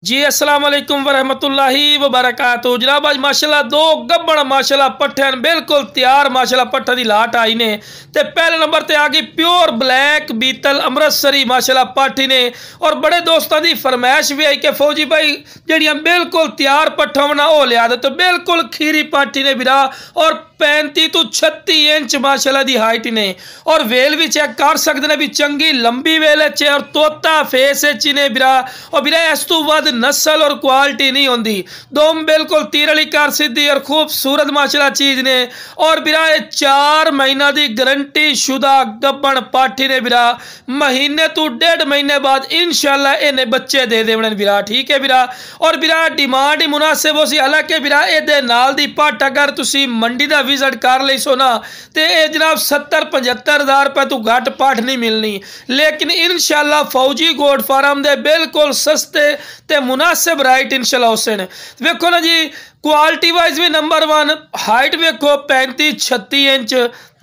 जी अस्सलाम वालेकुम वरहमतुल्लाहि वबरकातुहू। जनाब आज माशाल्लाह दो गब्बड़ माशाल्लाह पट्ठे बिल्कुल तैयार माशाल्लाह पट्ठे की लाट आई ने। ते पहले नंबर ते आ गई प्योर ब्लैक बीतल अमृतसरी माशाल्लाह पाठी ने। और बड़े दोस्तों की फरमाइश भी आई कि फौजी भाई जड़ियाँ बिल्कुल तैयार पट्ठा बना वो लिया दे, तो बिल्कुल खीरी पाठी ने बिरा और 35 तो 36 इंच माशाल्लाह दी हाइट ने। और वेल भी चेक कर सकते हैं भी चंगी लंबी वेल है और तोता फेस ने बिरा। और बिरा इस तो बाद नस्ल और क्वालिटी नहीं होंगी। दोम बिल्कुल तीर वाली कार सीधी और खूबसूरत माशाल्लाह चीज ने। और बिरा 4 महीना की गारंटी शुदा गब्बन पाठी ने बिरा। महीने तो 1.5 महीने बाद इंशाल्लाह इन्हें बच्चे दे देने बिरा, ठीक है बिरा। और बिरा डिमांड ही मुनासिब हो सी, हालांकि बिरा ए नाल दी पट अगर तुसी मंडी का विजिट कर ली सो ना तो यह जनाब 70-75 हज़ार रुपए तो घट पाठ नहीं मिलनी। लेकिन इंशाल्लाह फौजी गोड फार्म दे बिल्कुल सस्ते ते मुनासिब राइट इंशाल्लाह हुसैन वेखो ना जी। क्वालिटी वाइज भी नंबर 1, हाइट वेखो 35-36 इंच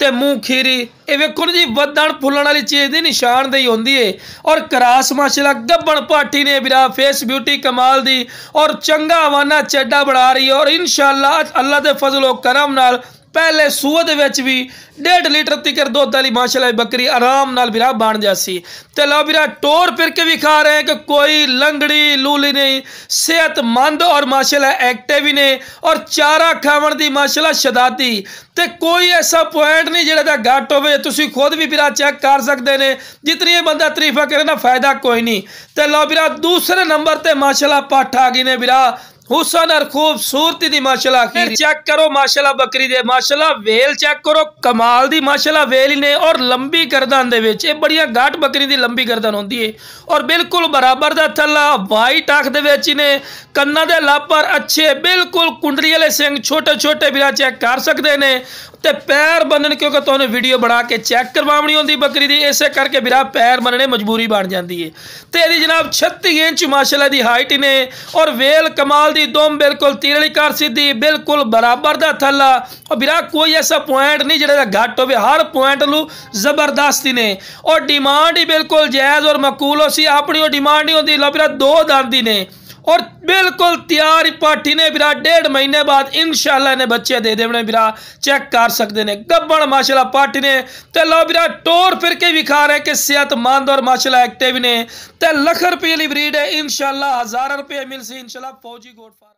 ते मुँह खीरी। ये वेखो ना जी वधण फुलण वाली चीज़ की निशानदेही होंदी है। और क्रास माशाल्लाह गब्बन पाठी ने बिरा फेस ब्यूटी कमाल दी और चंगा हवाना चड्डा बना रही है। और इंशाल्लाह अल्लाह के फजलो करम नाल पहले सूअ दे विच भी 1.5 लीटर तिकर दुध वाली माशाल्लाह बकरी आराम नाल बिरा बन जासी। तो लो बिरा टोर फिर के भी खा रहे हैं कि कोई लंगड़ी लूली नहीं, सेहतमंद और माशाल्लाह एक्टिव ही ने। और चारा खावन दी माशाल्लाह शदादी ते कोई ऐसा पॉइंट नहीं जेड़ा घट होवे। तुसी खुद भी बिरा चेक कर सकते हैं, जितनी बंदा तरीफा करे ना फायदा कोई नहीं। तो लो बिरा दूसरे नंबर ते माशाल्लाह पठ आ गई ने बिरा हुसन और खूबसूरती दी माशाल्लाह। फिर चेक करो माशाल्लाह बकरी दे माशाल्लाह वेल चेक करो कमाल दी माशाल्लाह वेल ही ने। और लंबी गर्दन दे विच ये बड़िया घाट बकरी दी लंबी गर्दन होंदी है। और बिल्कुल बराबर दा थल्ला वाइट अख दे विच ने। कन्ना दे लापर अच्छे बिल्कुल कुंडली वाले सिंग छोटे छोटे बिरा चेक कर सकते हैं। ते पैर बनने क्योंकि तुहानूं वीडियो बना के चेक करवानी होंदी बकरी दी, इसे करके बिरा पैर बनने मजबूरी बन जाती है। तो यदि जनाब 36 इंच माशाल्लाह दी हाइट ने। और वेल कमाल दी दोम बिल्कुल तीर वाली कार सीधी बिल्कुल बराबर दा थल्ला। और बिरा कोई ऐसा पॉइंट नहीं जेड़ा घट हो, हर पॉइंट लू जबरदस्ती ने। और डिमांड ही बिल्कुल जायज़ और मकूल हो सी, अपनी वो डिमांड नहीं होती। लो बिरा 2 दांदी ने और बिल्कुल तैयार पाठी ने बिरा 1.5 महीने बाद इंशाल्लाह ने बच्चे दे देने बिरा चेक कर सकते हैं। गब्बड़ माशाल्लाह पाठी ने ते लो बिरा टोर फिर के भी खा रहे हैं कि सेहतमंद और माशाल्लाह एक्टिव ने। ते लाख रुपये वाली ब्रीड है इंशाल्लाह, 1000 रुपये मिल सी इंशाल्लाह फौजी गोड फार्म।